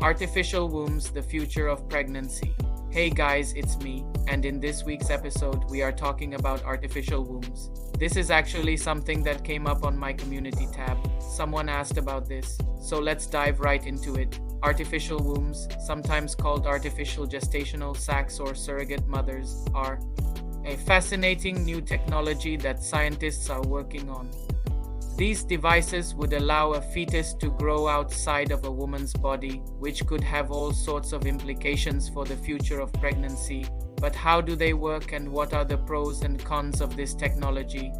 Artificial Wombs, the Future of Pregnancy. Hey guys, it's me, and in this week's episode, we are talking about artificial wombs. This is actually something that came up on my community tab. Someone asked about this, so let's dive right into it. Artificial wombs, sometimes called artificial gestational sacs or surrogate mothers, are a fascinating new technology that scientists are working on. These devices would allow a fetus to grow outside of a woman's body, which could have all sorts of implications for the future of pregnancy. But how do they work and what are the pros and cons of this technology?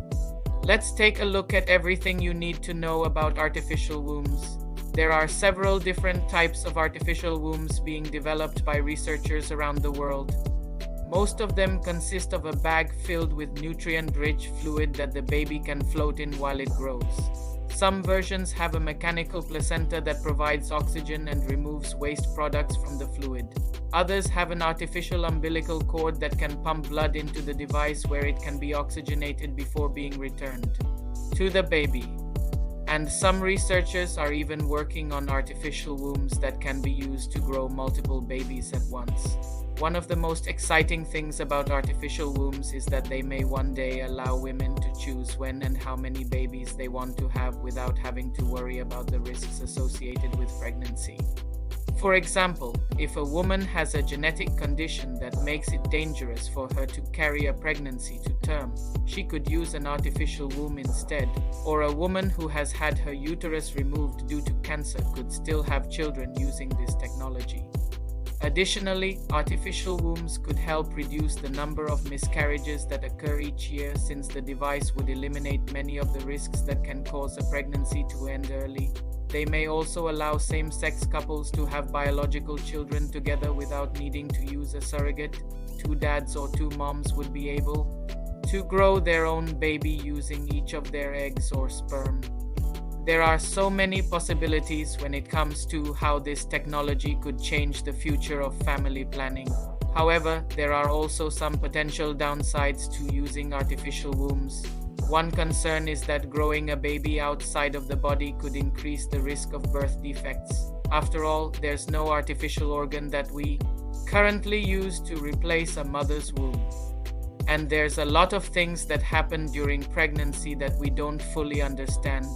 Let's take a look at everything you need to know about artificial wombs. There are several different types of artificial wombs being developed by researchers around the world. Most of them consist of a bag filled with nutrient-rich fluid that the baby can float in while it grows. Some versions have a mechanical placenta that provides oxygen and removes waste products from the fluid. Others have an artificial umbilical cord that can pump blood into the device where it can be oxygenated before being returned to the baby. And some researchers are even working on artificial wombs that can be used to grow multiple babies at once. One of the most exciting things about artificial wombs is that they may one day allow women to choose when and how many babies they want to have without having to worry about the risks associated with pregnancy. For example, if a woman has a genetic condition that makes it dangerous for her to carry a pregnancy to term, she could use an artificial womb instead. Or a woman who has had her uterus removed due to cancer could still have children using this technology. Additionally, artificial wombs could help reduce the number of miscarriages that occur each year, since the device would eliminate many of the risks that can cause a pregnancy to end early. They may also allow same-sex couples to have biological children together without needing to use a surrogate. Two dads or two moms would be able to grow their own baby using each of their eggs or sperm. There are so many possibilities when it comes to how this technology could change the future of family planning. However, there are also some potential downsides to using artificial wombs. One concern is that growing a baby outside of the body could increase the risk of birth defects. After all, there's no artificial organ that we currently use to replace a mother's womb. And there's a lot of things that happen during pregnancy that we don't fully understand.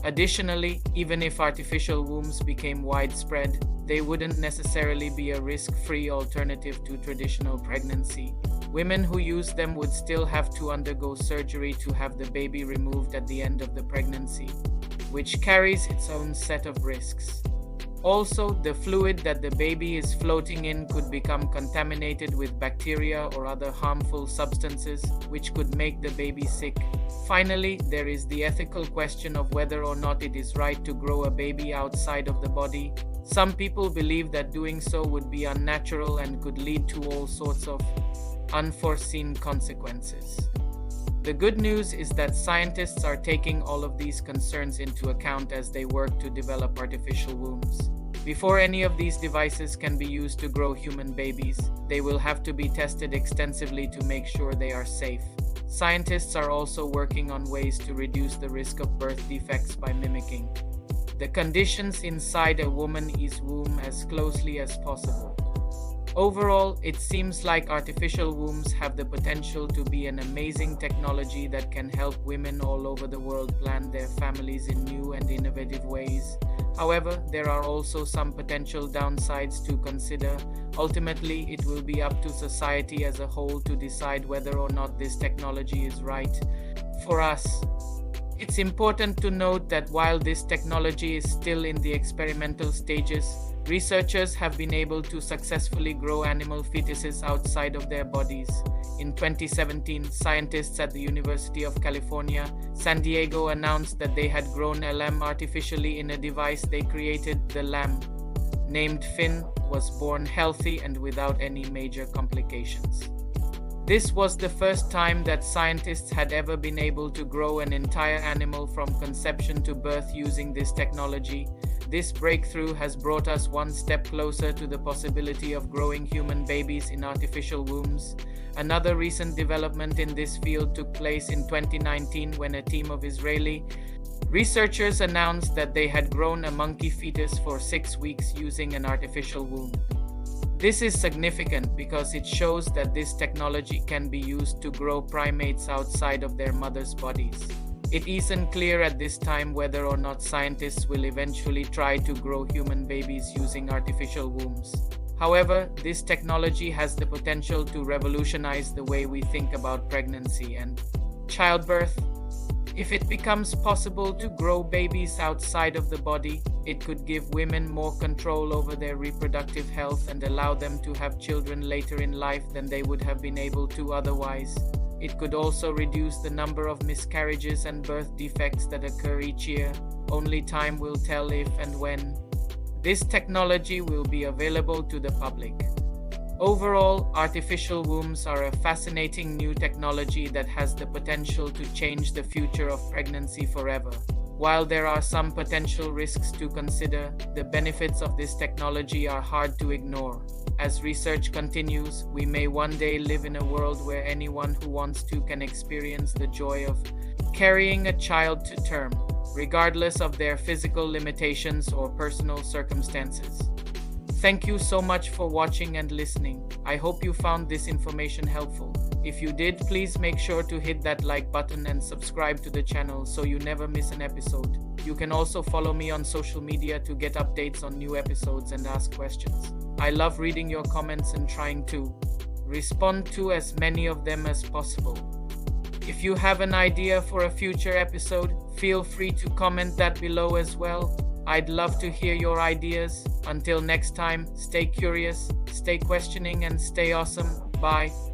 Additionally, even if artificial wombs became widespread, they wouldn't necessarily be a risk-free alternative to traditional pregnancy. Women who use them would still have to undergo surgery to have the baby removed at the end of the pregnancy, which carries its own set of risks. Also, the fluid that the baby is floating in could become contaminated with bacteria or other harmful substances, which could make the baby sick. Finally, there is the ethical question of whether or not it is right to grow a baby outside of the body. Some people believe that doing so would be unnatural and could lead to all sorts of unforeseen consequences. The good news is that scientists are taking all of these concerns into account as they work to develop artificial wombs. Before any of these devices can be used to grow human babies, they will have to be tested extensively to make sure they are safe. Scientists are also working on ways to reduce the risk of birth defects by mimicking the conditions inside a woman's womb as closely as possible. Overall, it seems like artificial wombs have the potential to be an amazing technology that can help women all over the world plan their families in new and innovative ways. However, there are also some potential downsides to consider. Ultimately, it will be up to society as a whole to decide whether or not this technology is right for us. It's important to note that while this technology is still in the experimental stages, researchers have been able to successfully grow animal fetuses outside of their bodies. In 2017, scientists at the University of California, San Diego announced that they had grown a lamb artificially in a device they created. The lamb, named Finn, was born healthy and without any major complications. This was the first time that scientists had ever been able to grow an entire animal from conception to birth using this technology. This breakthrough has brought us one step closer to the possibility of growing human babies in artificial wombs. Another recent development in this field took place in 2019 when a team of Israeli Researchers announced that they had grown a monkey fetus for 6 weeks using an artificial womb. This is significant because it shows that this technology can be used to grow primates outside of their mothers' bodies. It isn't clear at this time whether or not scientists will eventually try to grow human babies using artificial wombs. However, this technology has the potential to revolutionize the way we think about pregnancy and childbirth. If it becomes possible to grow babies outside of the body, it could give women more control over their reproductive health and allow them to have children later in life than they would have been able to otherwise. It could also reduce the number of miscarriages and birth defects that occur each year. Only time will tell if and when this technology will be available to the public. Overall, artificial wombs are a fascinating new technology that has the potential to change the future of pregnancy forever. While there are some potential risks to consider, the benefits of this technology are hard to ignore. As research continues, we may one day live in a world where anyone who wants to can experience the joy of carrying a child to term, regardless of their physical limitations or personal circumstances. Thank you so much for watching and listening. I hope you found this information helpful. If you did, please make sure to hit that like button and subscribe to the channel so you never miss an episode. You can also follow me on social media to get updates on new episodes and ask questions. I love reading your comments and trying to respond to as many of them as possible. If you have an idea for a future episode, feel free to comment that below as well. I'd love to hear your ideas. Until next time, stay curious, stay questioning, and stay awesome. Bye.